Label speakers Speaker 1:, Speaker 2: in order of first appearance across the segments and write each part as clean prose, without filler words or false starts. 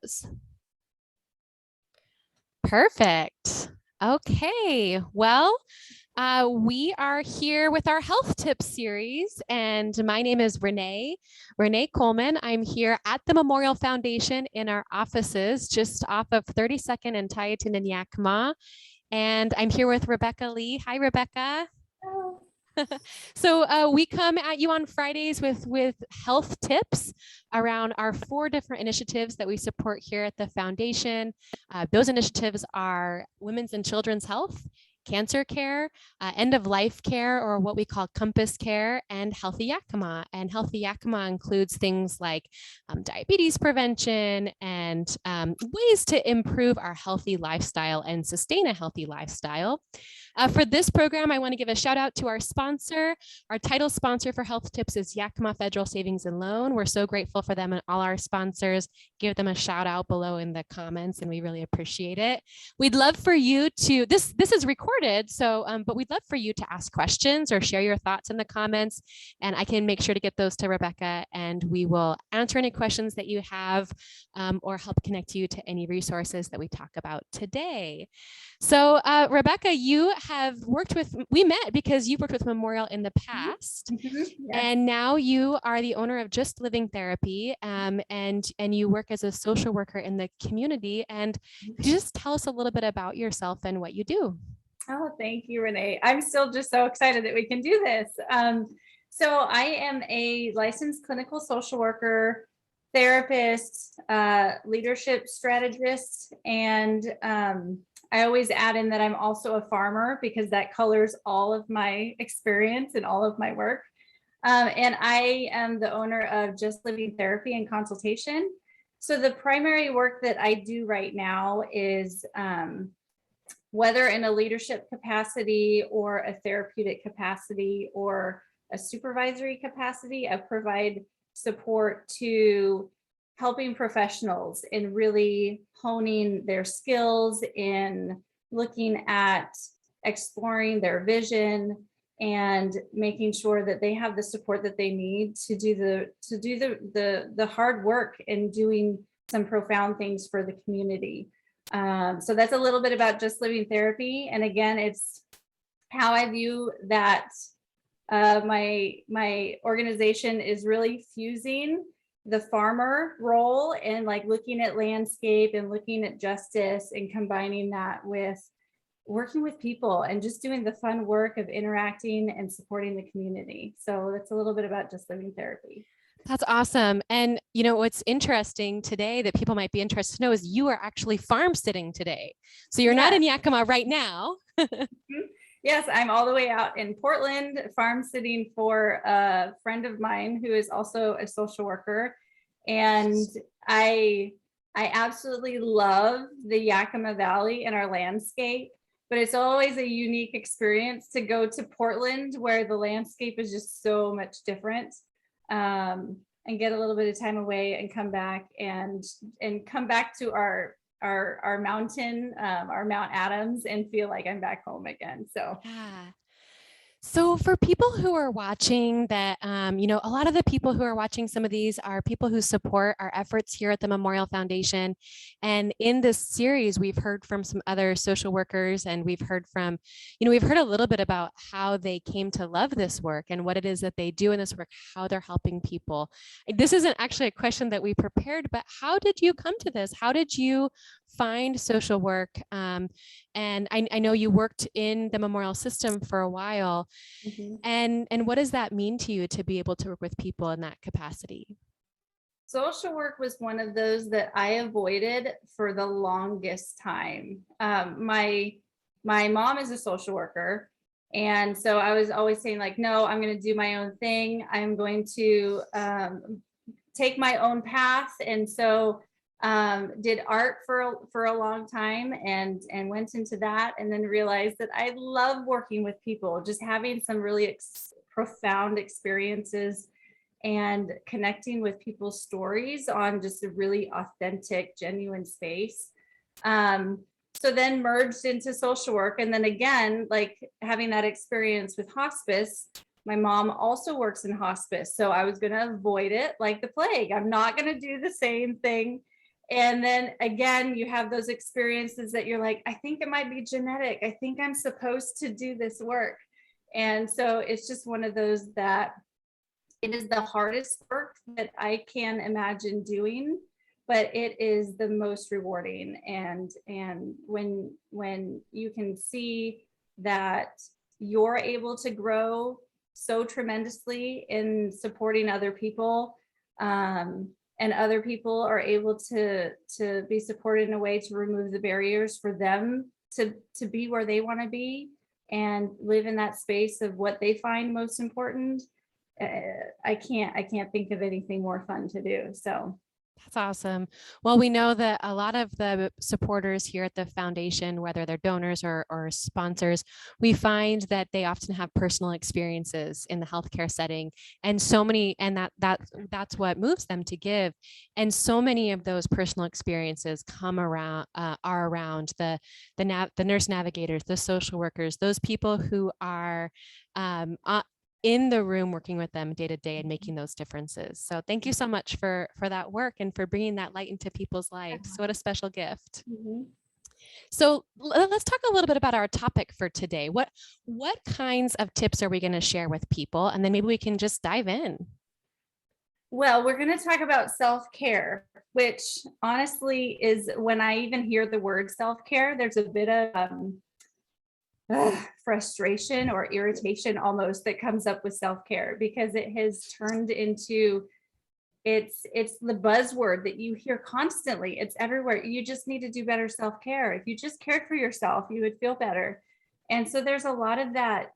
Speaker 1: is. Perfect. Okay, well, we are here with our health tips series, and my name is Renee Coleman. I'm here at the Memorial Foundation in our offices just off of 32nd and Tieton in Yakima. And I'm here with Rebecca Lee. Hi, Rebecca.
Speaker 2: Hello.
Speaker 1: So we come at you on Fridays with health tips around our 4 different initiatives that we support here at the foundation. Those initiatives are women's and children's health, cancer care, end-of-life care, or what we call Compass Care, and Healthy Yakima. And Healthy Yakima includes things like diabetes prevention and ways to improve our healthy lifestyle and sustain a healthy lifestyle. For this program, I want to give a shout out to our sponsor. Our title sponsor for Health Tips is Yakima Federal Savings and Loan. We're so grateful for them and all our sponsors. Give them a shout out below in the comments, and we really appreciate it. We'd love for you to, this is recorded, so, but we'd love for you to ask questions or share your thoughts in the comments, and I can make sure to get those to Rebecca, and we will answer any questions that you have or help connect you to any resources that we talk about today. So Rebecca, you have worked with, we met because you've worked with Memorial in the past,
Speaker 2: Yes.
Speaker 1: and now you are the owner of Just Living Therapy, and you work as a social worker in the community. And could you just tell us a little bit about yourself and what you do?
Speaker 2: Oh, thank you, Renee. I'm still just so excited that we can do this. So I am a licensed clinical social worker, therapist, leadership strategist, and I always add in that I'm also a farmer because that colors all of my experience and all of my work. And I am the owner of Just Living Therapy and Consultation. So the primary work that I do right now is whether in a leadership capacity or a therapeutic capacity or a supervisory capacity, I provide support to helping professionals in really honing their skills, in looking at exploring their vision and making sure that they have the support that they need to do the hard work in doing some profound things for the community. So that's a little bit about Just Living Therapy. And again, it's how I view that my organization is really fusing the farmer role and like looking at landscape and looking at justice and combining that with working with people and just doing the fun work of interacting and supporting the community. So that's a little bit about Just Living Therapy.
Speaker 1: That's awesome. And you know, what's interesting today that people might be interested to know is you are actually farm sitting today. So you're not in Yakima right now.
Speaker 2: Yes, I'm all the way out in Portland, farm sitting for a friend of mine who is also a social worker. And I absolutely love the Yakima Valley and our landscape, but it's always a unique experience to go to Portland where the landscape is just so much different, and get a little bit of time away and come back and come back to our mountain, our Mount Adams, and feel like I'm back home again. So
Speaker 1: yeah. So for people who are watching that, you know, a lot of the people who are watching some of these are people who support our efforts here at the Memorial Foundation. And in this series, we've heard from some other social workers, and we've heard from, you know, we've heard a little bit about how they came to love this work and what it is that they do in this work, how they're helping people. This isn't actually a question that we prepared, but how did you come to this? How did you find social work? And I know you worked in the Memorial system for a while.
Speaker 2: mm-hmm.
Speaker 1: And what does that mean to you to be able to work with people in that capacity?
Speaker 2: Social work was one of those that I avoided for the longest time. My mom is a social worker. And so I was always saying like, no, I'm going to do my own thing. I'm going to take my own path. And so did art for a long time and went into that, and then realized that I love working with people, just having some really profound experiences and connecting with people's stories on just a really authentic, genuine space. So then merged into social work. And then again, like having that experience with hospice, my mom also works in hospice. So I was going to avoid it like the plague. I'm not going to do the same thing. And then again, you have those experiences that you're like, I think it might be genetic. I think I'm supposed to do this work. And so it's just one of those that it is the hardest work that I can imagine doing, but it is the most rewarding. And when you can see that you're able to grow so tremendously in supporting other people, and other people are able to be supported in a way to remove the barriers for them to be where they want to be and live in that space of what they find most important. I can't think of anything more fun to do. So
Speaker 1: That's awesome. Well, we know that a lot of the supporters here at the foundation, whether they're donors or sponsors, we find that they often have personal experiences in the healthcare setting, and so many, and that's what moves them to give. And so many of those personal experiences come around, are around the nurse navigators, the social workers, those people who are in the room working with them day to day and making those differences. So thank you so much for that work and for bringing that light into people's lives. What a special gift.
Speaker 2: mm-hmm.
Speaker 1: So let's talk a little bit about our topic for today. What kinds of tips are we going to share with people? And then maybe we can just dive in.
Speaker 2: Well, we're going to talk about self-care, which honestly is, when I even hear the word self-care, there's a bit of frustration or irritation almost that comes up with self-care, because it has turned into, it's the buzzword that you hear constantly. It's everywhere. You just need to do better self-care. If you just cared for yourself, you would feel better. And so there's a lot of that,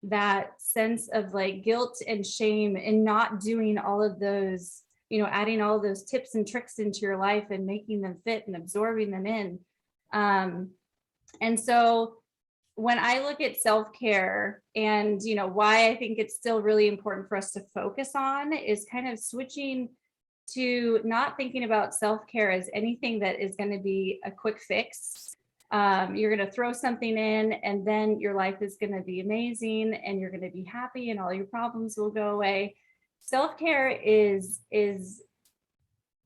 Speaker 2: that sense of like guilt and shame in not doing all of those, adding all of those tips and tricks into your life and making them fit and absorbing them in. And so when I look at self-care and, why I think it's still really important for us to focus on is kind of switching to not thinking about self-care as anything that is going to be a quick fix. You're going to throw something in and then your life is going to be amazing and you're going to be happy and all your problems will go away. Self-care is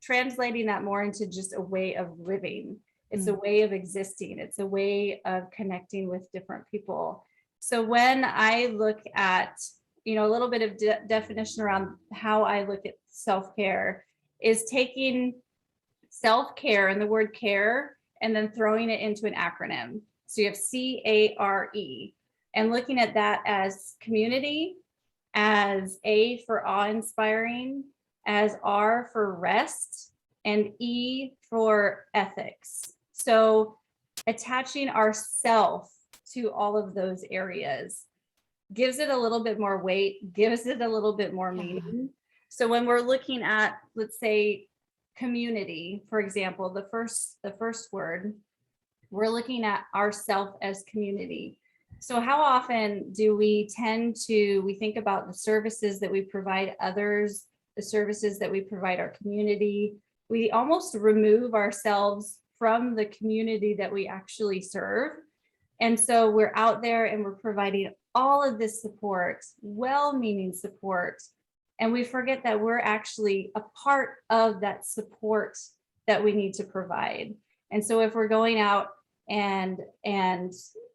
Speaker 2: translating that more into just a way of living. It's a way of existing. It's a way of connecting with different people. So when I look at, a little bit of definition around how I look at self-care is taking self-care and the word care and then throwing it into an acronym. So you have C.A.R.E. and looking at that as community, as A for awe-inspiring, as R for rest, and E for ethics. So attaching ourself to all of those areas gives it a little bit more weight, gives it a little bit more meaning. So when we're looking at, let's say, community, for example, the first word, we're looking at ourself as community. So how often do we we think about the services that we provide others, the services that we provide our community, we almost remove ourselves from the community that we actually serve. And so we're out there and we're providing all of this support, well-meaning support. And we forget that we're actually a part of that support that we need to provide. And so if we're going out and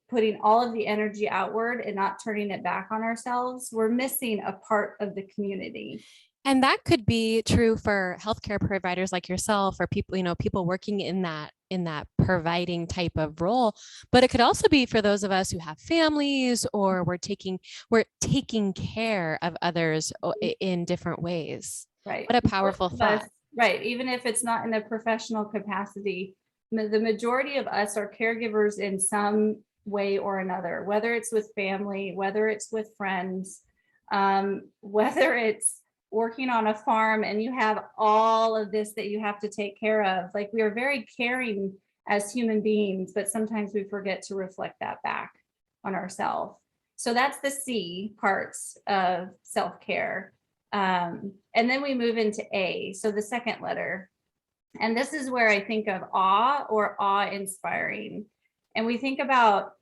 Speaker 2: putting all of the energy outward and not turning it back on ourselves, we're missing a part of the community.
Speaker 1: And that could be true for healthcare providers like yourself, or people, people working in that providing type of role. But it could also be for those of us who have families, or we're taking care of others in different ways.
Speaker 2: Right.
Speaker 1: What a powerful thought.
Speaker 2: Right. Even if it's not in a professional capacity, the majority of us are caregivers in some way or another, whether it's with family, whether it's with friends, whether it's working on a farm and you have all of this that you have to take care of. Like, we are very caring as human beings, but sometimes we forget to reflect that back on ourselves. So that's the C parts of self-care. And then we move into A, so the second letter. And this is where I think of awe or awe-inspiring. And we think about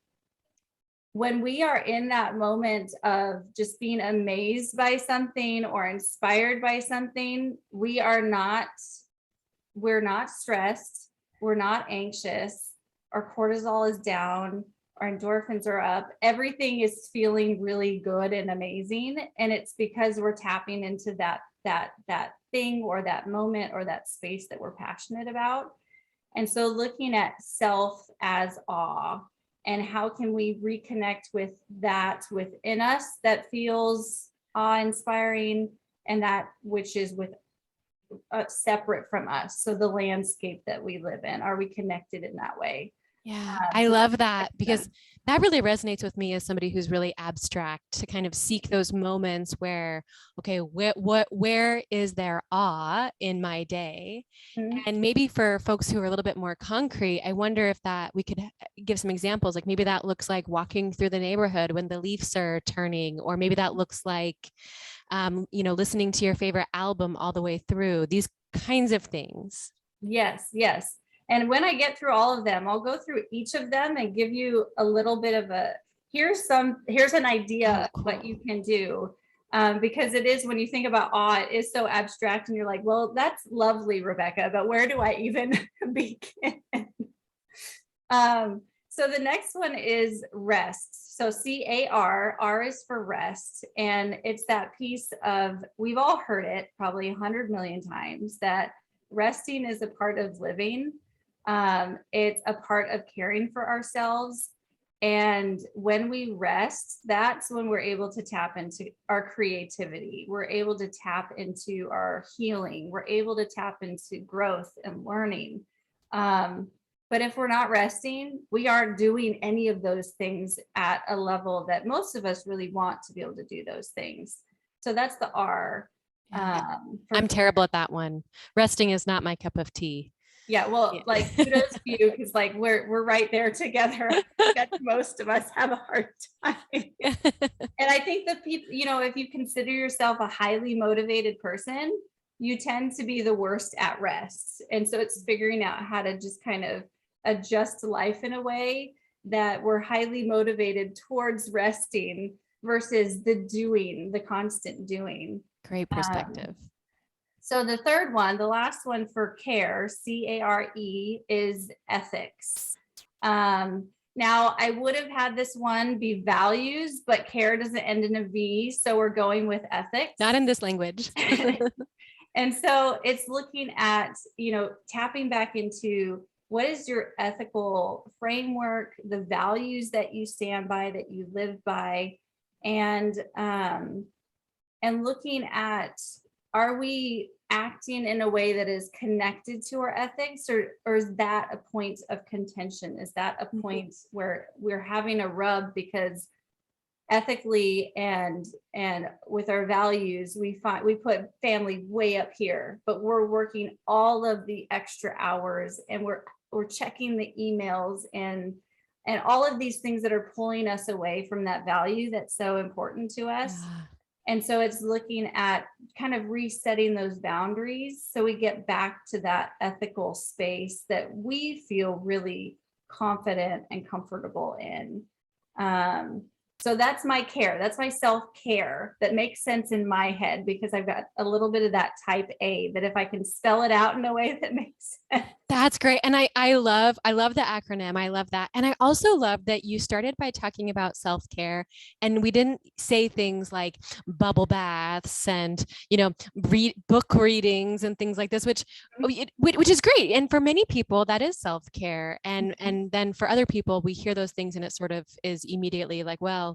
Speaker 2: when we are in that moment of just being amazed by something or inspired by something, we are not we're not stressed, we're not anxious, our cortisol is down, our endorphins are up, everything is feeling really good and amazing. And it's because we're tapping into that thing or that moment or that space that we're passionate about. And so looking at self as awe, and how can we reconnect with that within us that feels awe-inspiring, and that which is with separate from us. So the landscape that we live in, are we connected in that way?
Speaker 1: Yeah, I
Speaker 2: So
Speaker 1: love that, because that really resonates with me as somebody who's really abstract, to kind of seek those moments where, okay, where is there awe in my day?
Speaker 2: Mhm.
Speaker 1: And maybe for folks who are a little bit more concrete, I wonder if that we could give some examples. Like maybe that looks like walking through the neighborhood when the leaves are turning, or maybe that looks like, listening to your favorite album all the way through. These kinds of things.
Speaker 2: Yes, yes. And when I get through all of them, I'll go through each of them and give you a little bit of here's an idea
Speaker 1: Oh,
Speaker 2: of what
Speaker 1: cool.
Speaker 2: you can do. Because it is, when you think about awe, it is so abstract and you're like, well, that's lovely, Rebecca, but where do I even begin? So the next one is rest. So C.A.R.E, R is for rest. And it's that piece of, we've all heard it probably 100 million times, that resting is a part of living. It's a part of caring for ourselves. And when we rest, that's when we're able to tap into our creativity. We're able to tap into our healing. We're able to tap into growth and learning. But if we're not resting, we aren't doing any of those things at a level that most of us really want to be able to do those things. So that's the R.
Speaker 1: Yeah.
Speaker 2: For
Speaker 1: I'm terrible at that one. Resting is not my cup of tea.
Speaker 2: Yeah, well,
Speaker 1: Yeah.
Speaker 2: like kudos to you, because like we're right there together. I think that most of us have a hard time. And I think that people, if you consider yourself a highly motivated person, you tend to be the worst at rest. And so it's figuring out how to just kind of adjust life in a way that we're highly motivated towards resting versus the constant doing.
Speaker 1: Great perspective.
Speaker 2: So the third one, the last one for CARE, C-A-R-E, is ethics. Now, I would have had this one be values, but CARE doesn't end in a V, so we're going with ethics.
Speaker 1: Not in this language.
Speaker 2: And so it's looking at, tapping back into what is your ethical framework, the values that you stand by, that you live by, and looking at, are we acting in a way that is connected to our ethics, or is that a point of contention? Is that a point where we're having a rub because ethically and with our values, we put family way up here, but we're working all of the extra hours, and we're checking the emails and all of these things that are pulling us away from that value that's so important to us.
Speaker 1: Yeah.
Speaker 2: And so it's looking at kind of resetting those boundaries so we get back to that ethical space that we feel really confident and comfortable in. So that's my CARE. That's my self-care that makes sense in my head, because I've got a little bit of that type A, that if I can spell it out in a way that makes sense.
Speaker 1: That's great. And I love the acronym. I love that. And I also love that you started by talking about self-care, and we didn't say things like bubble baths and, read book readings and things like this, which is great. And for many people that is self-care. And then for other people, we hear those things and it sort of is immediately like, well,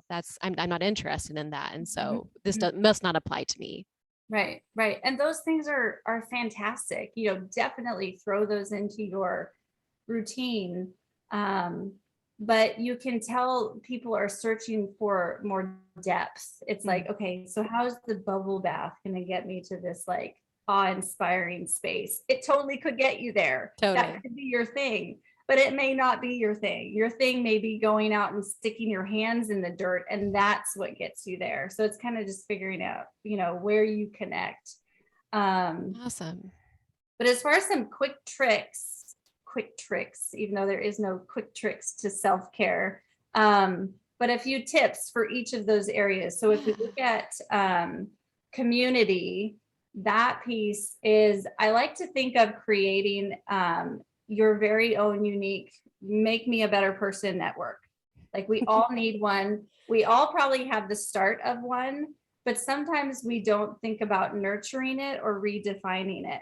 Speaker 1: I'm not interested in that. And so this must not apply to me.
Speaker 2: Right, right. And those things are fantastic. Definitely throw those into your routine. But you can tell people are searching for more depth. It's like, okay, so how's the bubble bath going to get me to this like awe-inspiring space? It totally could get you there.
Speaker 1: Totally.
Speaker 2: That could be your thing, but it may not be your thing. Your thing may be going out and sticking your hands in the dirt, and that's what gets you there. So it's kind of just figuring out, where you connect.
Speaker 1: Awesome.
Speaker 2: But as far as some quick tricks, even though there is no quick tricks to self-care, but a few tips for each of those areas. So if we look at community, that piece is, I like to think of creating your very own unique make me a better person network. Like we all need one. We all probably have the start of one, but sometimes we don't think about nurturing it or redefining it.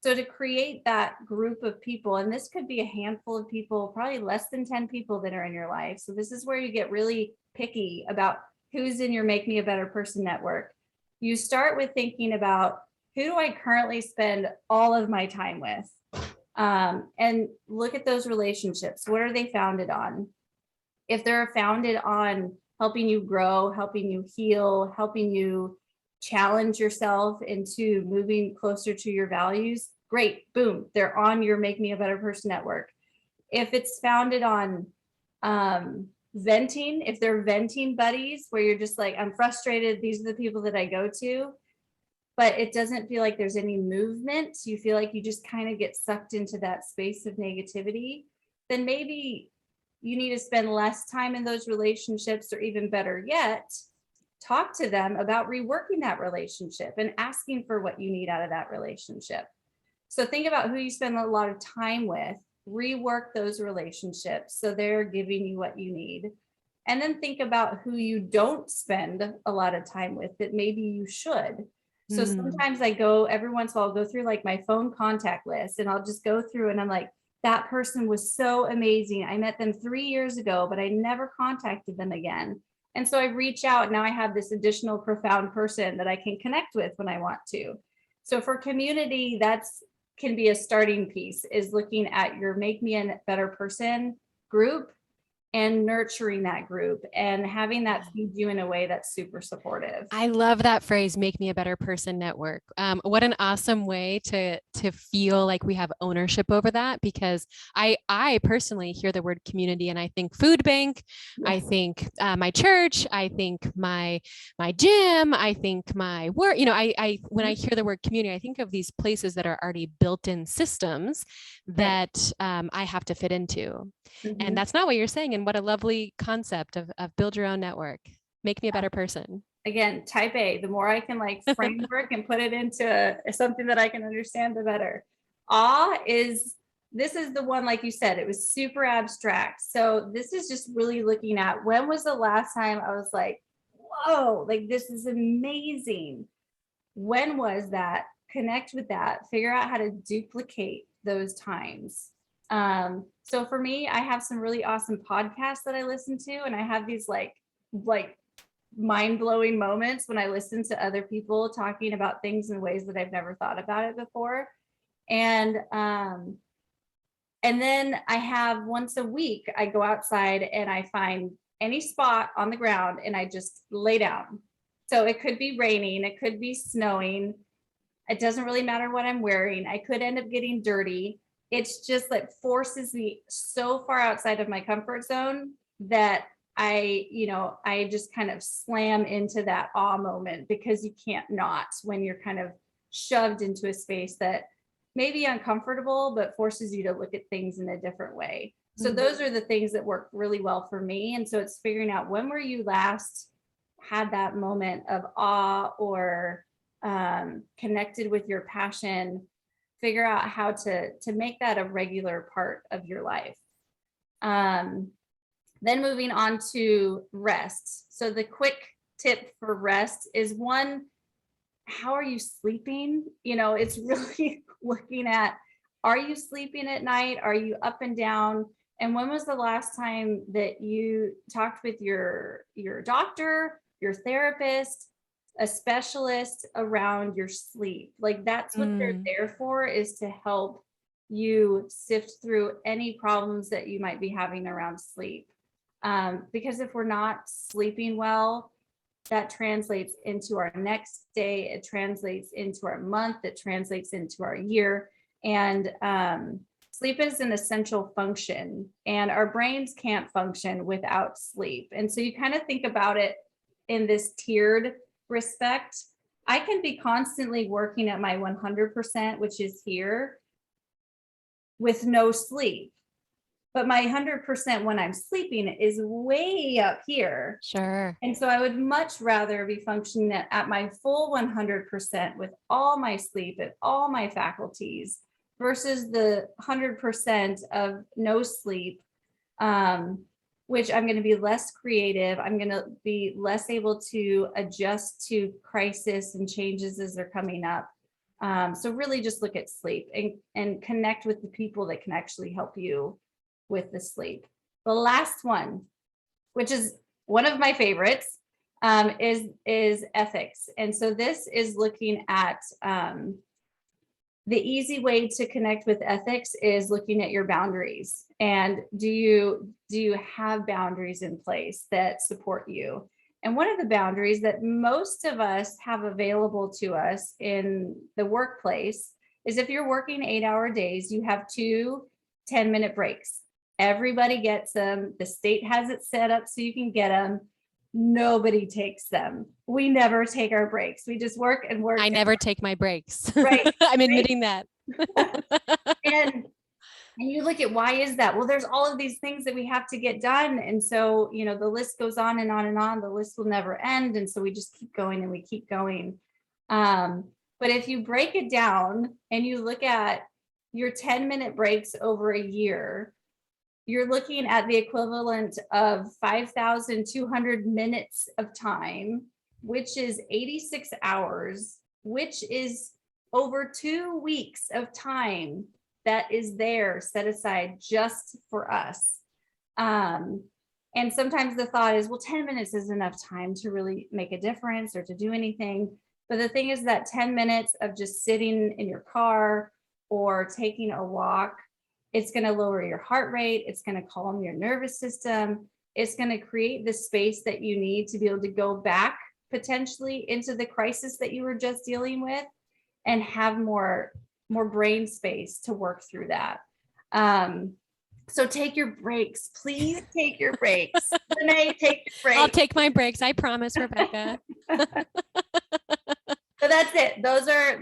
Speaker 2: So to create that group of people, and this could be a handful of people, probably less than 10 people that are in your life. So this is where you get really picky about who's in your Make Me a Better Person network. You start with thinking about, who do I currently spend all of my time with? And look at those relationships. What are they founded on? If they're founded on helping you grow, helping you heal, helping you challenge yourself into moving closer to your values, great, boom, they're on your Make Me a Better Person network. If it's founded on venting, if they're venting buddies where you're just like, I'm frustrated, these are the people that I go to, but it doesn't feel like there's any movement, you feel like you just kind of get sucked into that space of negativity, then maybe you need to spend less time in those relationships, or even better yet, talk to them about reworking that relationship and asking for what you need out of that relationship. So think about who you spend a lot of time with, rework those relationships so they're giving you what you need. And then think about who you don't spend a lot of time with that maybe you should. So sometimes I go, every once in a while, I'll go through like my phone contact list, and I'll just go through and I'm like, that person was so amazing. I met them 3 years ago, but I never contacted them again. And so I reach out. Now I have this additional profound person that I can connect with when I want to. So for community, that's can be a starting piece, is looking at your Make Me a Better Person group and nurturing that group and having that feed you in a way that's super supportive.
Speaker 1: I love that phrase, make me a better person network. What an awesome way to feel like we have ownership over that, because I personally hear the word community and I think food bank,
Speaker 2: Yes.
Speaker 1: I think my church, I think my gym, I think my work, I when I hear the word community, I think of these places that are already built-in systems that I have to fit into. And that's not what you're saying. And what a lovely concept of build your own network. Make me a better person.
Speaker 2: Again, type A, the more I can like framework and put it into something that I can understand, the better. This is the one, like you said, it was super abstract. So this is just really looking at, when was the last time I was like, whoa, like this is amazing. When was that? Connect with that, figure out how to duplicate those times. So for me, I have some really awesome podcasts that I listen to, and I have these like mind-blowing moments when I listen to other people talking about things in ways that I've never thought about it before. And then I have, once a week, I go outside and I find any spot on the ground and I just lay down. So it could be raining, it could be snowing. It doesn't really matter what I'm wearing. I could end up getting dirty. It's just like forces me so far outside of my comfort zone that I just kind of slam into that awe moment, because you can't not when you're kind of shoved into a space that may be uncomfortable, but forces you to look at things in a different way. So those are the things that work really well for me. And so it's figuring out, when were you last had that moment of awe or connected with your passion, figure out how to make that a regular part of your life. Then moving on to rest. So the quick tip for rest is, one, how are you sleeping? It's really looking at, are you sleeping at night? Are you up and down? And when was the last time that you talked with your doctor, your therapist, a specialist around your sleep? Like, that's what they're there for, is to help you sift through any problems that you might be having around sleep. Because if we're not sleeping well, that translates into our next day, it translates into our month, it translates into our year. And sleep is an essential function, and our brains can't function without sleep. And so you kind of think about it in this tiered respect. I can be constantly working at my 100%, which is here, with no sleep. but my 100% when I'm sleeping is way up here.
Speaker 1: Sure.
Speaker 2: And so I would much rather be functioning at my full 100% with all my sleep and all my faculties versus the 100% of no sleep, which I'm going to be less creative. I'm going to be less able to adjust to crisis and changes as they're coming up. So really just look at sleep and connect with the people that can actually help you with the sleep. The last one, which is one of my favorites, is ethics. And so this is looking at the easy way to connect with ethics is looking at your boundaries. And do you have boundaries in place that support you? And one of the boundaries that most of us have available to us in the workplace is if you're working 8-hour days, you have 2 10-minute breaks. Everybody gets them. The state has it set up so you can get them. Nobody takes them. We never take our breaks. We just work and work.
Speaker 1: I never take my breaks.
Speaker 2: Right.
Speaker 1: I'm admitting that.
Speaker 2: And you look at why is that? Well, there's all of these things that we have to get done. And so, the list goes on and on and on. The list will never end. And so we just keep going and we keep going. But if you break it down and you look at your 10-minute breaks over a year, you're looking at the equivalent of 5,200 minutes of time, which is 86 hours, which is over 2 weeks of time that is there set aside just for us. And sometimes the thought is, well, 10 minutes is enough time to really make a difference or to do anything. But the thing is that 10 minutes of just sitting in your car or taking a walk, it's going to lower your heart rate. It's going to calm your nervous system. It's going to create the space that you need to be able to go back potentially into the crisis that you were just dealing with and have more brain space to work through that. So take your breaks. Please take your breaks. Renee, take your breaks.
Speaker 1: I'll take my breaks. I promise, Rebecca.
Speaker 2: So that's it. Those are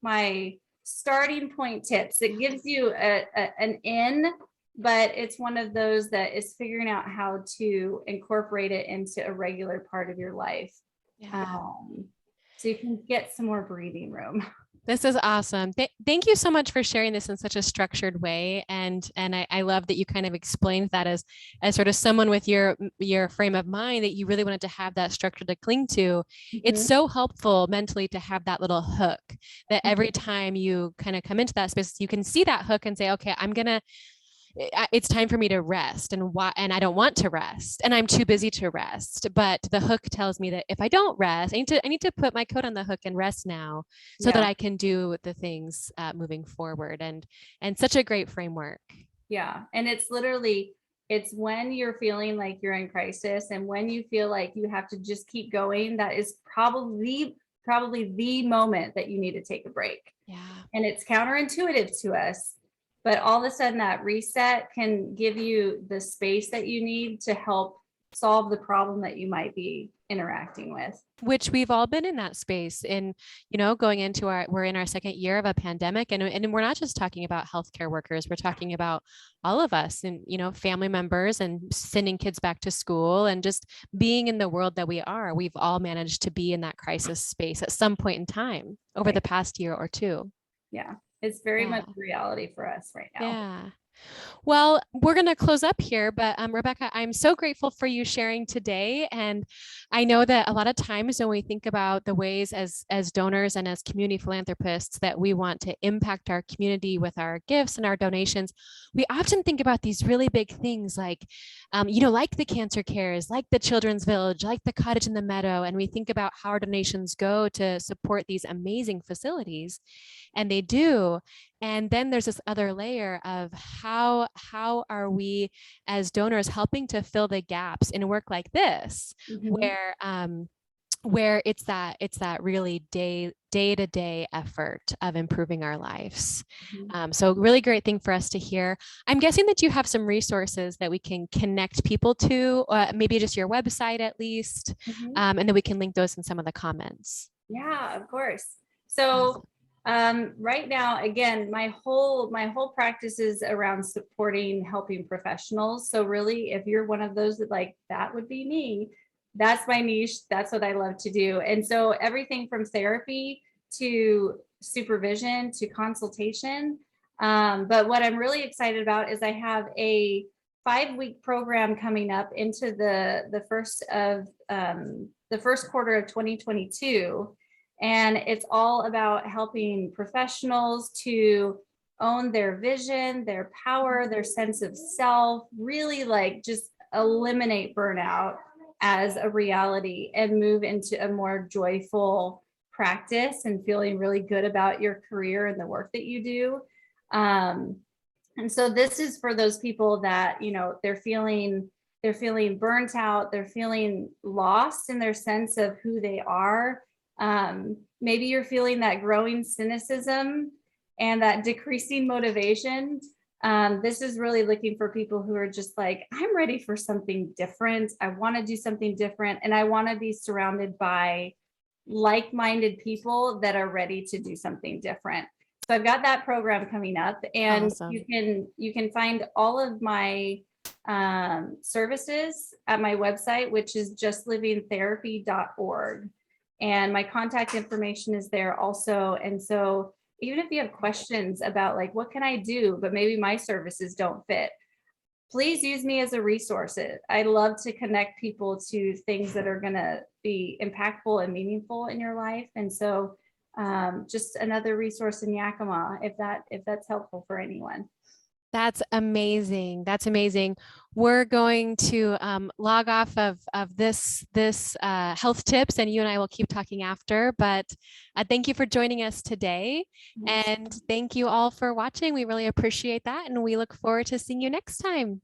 Speaker 2: my starting point tips. It gives you an in, but it's one of those that is figuring out how to incorporate it into a regular part of your life.
Speaker 1: Yeah.
Speaker 2: So you can get some more breathing room.
Speaker 1: This is awesome. Thank you so much for sharing this in such a structured way. And I love that you kind of explained that as sort of someone with your frame of mind that you really wanted to have that structure to cling to. It's so helpful mentally to have that little hook that every time you kind of come into that space, you can see that hook and say, okay, it's time for me to rest, and I don't want to rest, and I'm too busy to rest. But the hook tells me that if I don't rest, I need to put my coat on the hook and rest now so that I can do the things moving forward. And such a great framework. Yeah.
Speaker 2: And it's literally, it's when you're feeling like you're in crisis and when you feel like you have to just keep going, that is probably the moment that you need to take a break.
Speaker 1: Yeah.
Speaker 2: And it's counterintuitive to us. But all of a sudden that reset can give you the space that you need to help solve the problem that you might be interacting with.
Speaker 1: Which we've all been in that space in, going into we're in our second year of a pandemic, and we're not just talking about healthcare workers, we're talking about all of us and, family members and sending kids back to school and just being in the world that we are. We've all managed to be in that crisis space at some point in time over the past year or two.
Speaker 2: Yeah. It's very much reality for us right now.
Speaker 1: Yeah. Well, we're going to close up here, but Rebecca, I'm so grateful for you sharing today. And I know that a lot of times when we think about the ways as donors and as community philanthropists that we want to impact our community with our gifts and our donations, we often think about these really big things like, like the Cancer Cares, like the Children's Village, like the Cottage in the Meadow. And we think about how our donations go to support these amazing facilities, and they do. And then there's this other layer of how are we as donors helping to fill the gaps in work like this, where it's that really day-to-day effort of improving our lives. So really great thing for us to hear. I'm guessing that you have some resources that we can connect people to, maybe just your website at least, and then we can link those in some of the comments.
Speaker 2: Yeah, of course. So Right now, again, my whole practice is around supporting helping professionals. So really, if you're one of those that like, that would be me, that's my niche. That's what I love to do. And so everything from therapy to supervision to consultation. But what I'm really excited about is I have a 5-week program coming up into the first quarter of 2022. And it's all about helping professionals to own their vision, their power, their sense of self, really like just eliminate burnout as a reality and move into a more joyful practice and feeling really good about your career and the work that you do. And so this is for those people that, they're feeling burnt out, they're feeling lost in their sense of who they are. Maybe you're feeling that growing cynicism and that decreasing motivation. This is really looking for people who are just like, I'm ready for something different. I want to do something different. And I want to be surrounded by like-minded people that are ready to do something different. So I've got that program coming up, and
Speaker 1: Awesome.
Speaker 2: you can find all of my services at my website, which is justlivingtherapy.org. And my contact information is there also. And so even if you have questions about like, what can I do, but maybe my services don't fit, please use me as a resource. I love to connect people to things that are going to be impactful and meaningful in your life. And so just another resource in Yakima, if that's helpful for anyone.
Speaker 1: That's amazing. That's amazing. We're going to log off of this health tips, and you and I will keep talking after. But thank you for joining us today, and thank you all for watching. We really appreciate that, and we look forward to seeing you next time.